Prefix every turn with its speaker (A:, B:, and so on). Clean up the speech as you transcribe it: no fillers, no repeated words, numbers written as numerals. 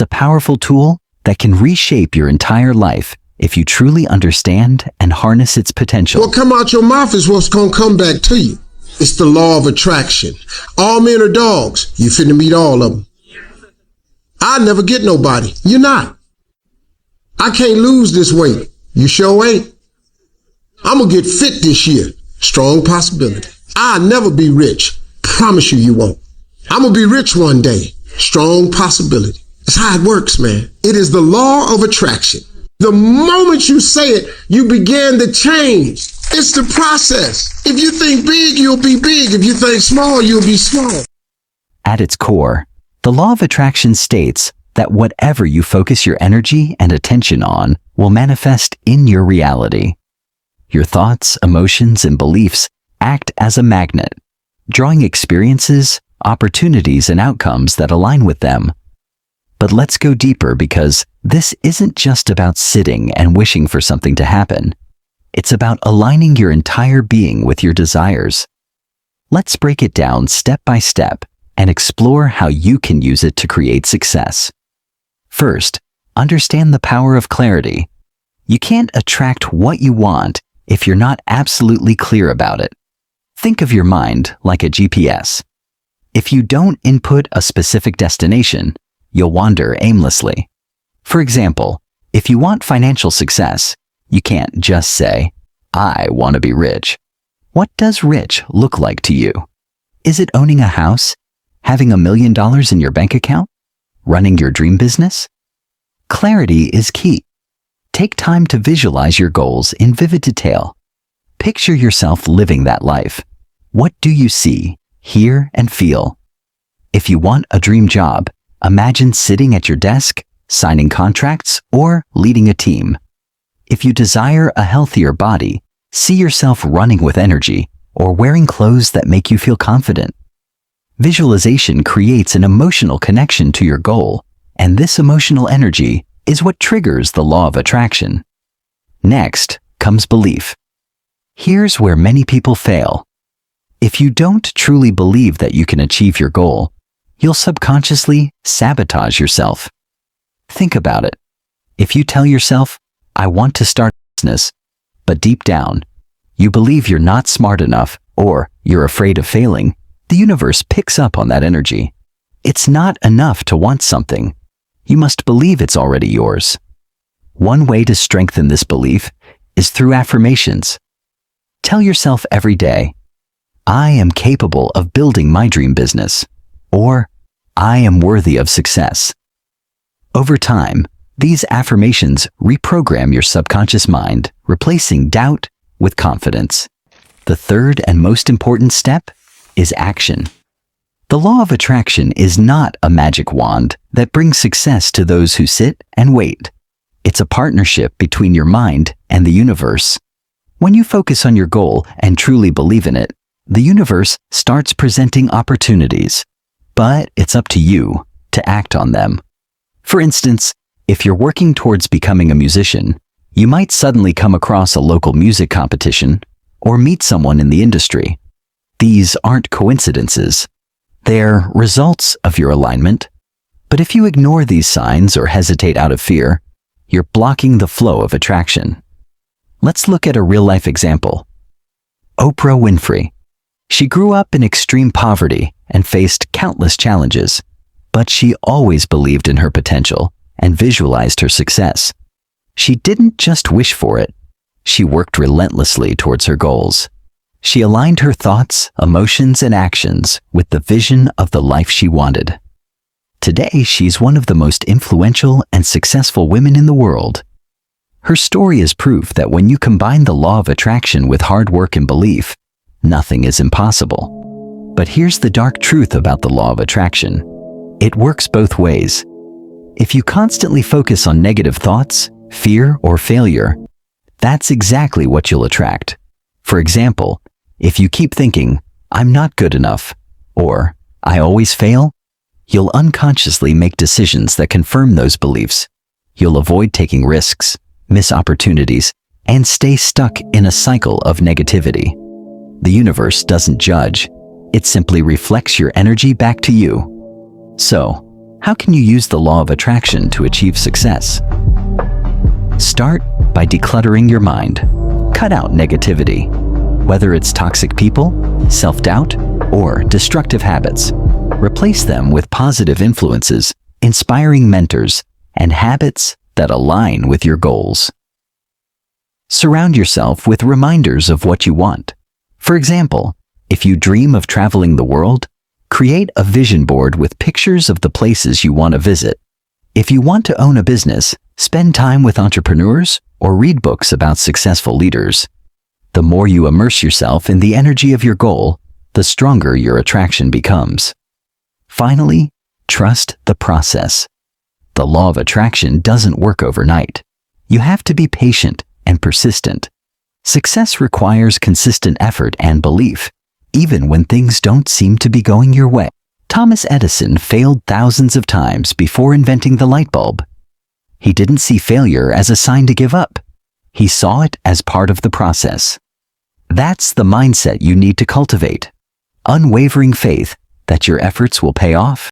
A: It's a powerful tool that can reshape your entire life if you truly understand and harness its potential.
B: What come out your mouth is what's gonna come back to you. It's the law of attraction. All men are dogs. You finna meet all of them. I never get nobody. You're not. I can't lose this weight. You sure ain't. I'm gonna get fit this year. Strong possibility. I'll never be rich. Promise you won't. I'm gonna be rich one day. Strong possibility. That's how it works, man. It is the law of attraction. The moment you say it, you begin to change. It's the process. If you think big, you'll be big. If you think small, you'll be small.
A: At its core, the law of attraction states that whatever you focus your energy and attention on will manifest in your reality. Your thoughts, emotions, and beliefs act as a magnet, drawing experiences, opportunities, and outcomes that align with them. But let's go deeper, because this isn't just about sitting and wishing for something to happen. It's about aligning your entire being with your desires. Let's break it down step by step and explore how you can use it to create success. First, understand the power of clarity. You can't attract what you want if you're not absolutely clear about it. Think of your mind like a GPS. If you don't input a specific destination, you'll wander aimlessly. For example, if you want financial success, you can't just say, "I want to be rich." What does rich look like to you? Is it owning a house? Having $1 million in your bank account? Running your dream business? Clarity is key. Take time to visualize your goals in vivid detail. Picture yourself living that life. What do you see, hear, and feel? If you want a dream job, imagine sitting at your desk, signing contracts, or leading a team. If you desire a healthier body, see yourself running with energy or wearing clothes that make you feel confident. Visualization creates an emotional connection to your goal, and this emotional energy is what triggers the law of attraction. Next comes belief. Here's where many people fail. If you don't truly believe that you can achieve your goal, you'll subconsciously sabotage yourself. Think about it. If you tell yourself, "I want to start a business," but deep down, you believe you're not smart enough or you're afraid of failing, the universe picks up on that energy. It's not enough to want something. You must believe it's already yours. One way to strengthen this belief is through affirmations. Tell yourself every day, "I am capable of building my dream business," or "I am worthy of success." Over time, these affirmations reprogram your subconscious mind, replacing doubt with confidence. The third and most important step is action. The law of attraction is not a magic wand that brings success to those who sit and wait. It's a partnership between your mind and the universe. When you focus on your goal and truly believe in it, the universe starts presenting opportunities. But it's up to you to act on them. For instance, if you're working towards becoming a musician, you might suddenly come across a local music competition or meet someone in the industry. These aren't coincidences. They're results of your alignment. But if you ignore these signs or hesitate out of fear, you're blocking the flow of attraction. Let's look at a real-life example. Oprah Winfrey. She grew up in extreme poverty and faced countless challenges, but she always believed in her potential and visualized her success. She didn't just wish for it. She worked relentlessly towards her goals. She aligned her thoughts, emotions, and actions with the vision of the life she wanted. Today, she's one of the most influential and successful women in the world. Her story is proof that when you combine the law of attraction with hard work and belief, nothing is impossible. But here's the dark truth about the law of attraction. It works both ways. If you constantly focus on negative thoughts, fear, or failure, that's exactly what you'll attract. For example, if you keep thinking, "I'm not good enough," or "I always fail," you'll unconsciously make decisions that confirm those beliefs. You'll avoid taking risks, miss opportunities, and stay stuck in a cycle of negativity. The universe doesn't judge. It simply reflects your energy back to you. So, How can you use the law of attraction to achieve success? Start by decluttering your mind. Cut out negativity, whether it's toxic people, self-doubt, or destructive habits. Replace them with positive influences, inspiring mentors, and habits that align with your goals. Surround yourself with reminders of what you want. For example, if you dream of traveling the world, create a vision board with pictures of the places you want to visit. If you want to own a business, spend time with entrepreneurs or read books about successful leaders. The more you immerse yourself in the energy of your goal, the stronger your attraction becomes. Finally, trust the process. The law of attraction doesn't work overnight. You have to be patient and persistent. Success requires consistent effort and belief, even when things don't seem to be going your way. Thomas Edison failed thousands of times before inventing the light bulb. He didn't see failure as a sign to give up. He saw it as part of the process. That's the mindset you need to cultivate. Unwavering faith that your efforts will pay off.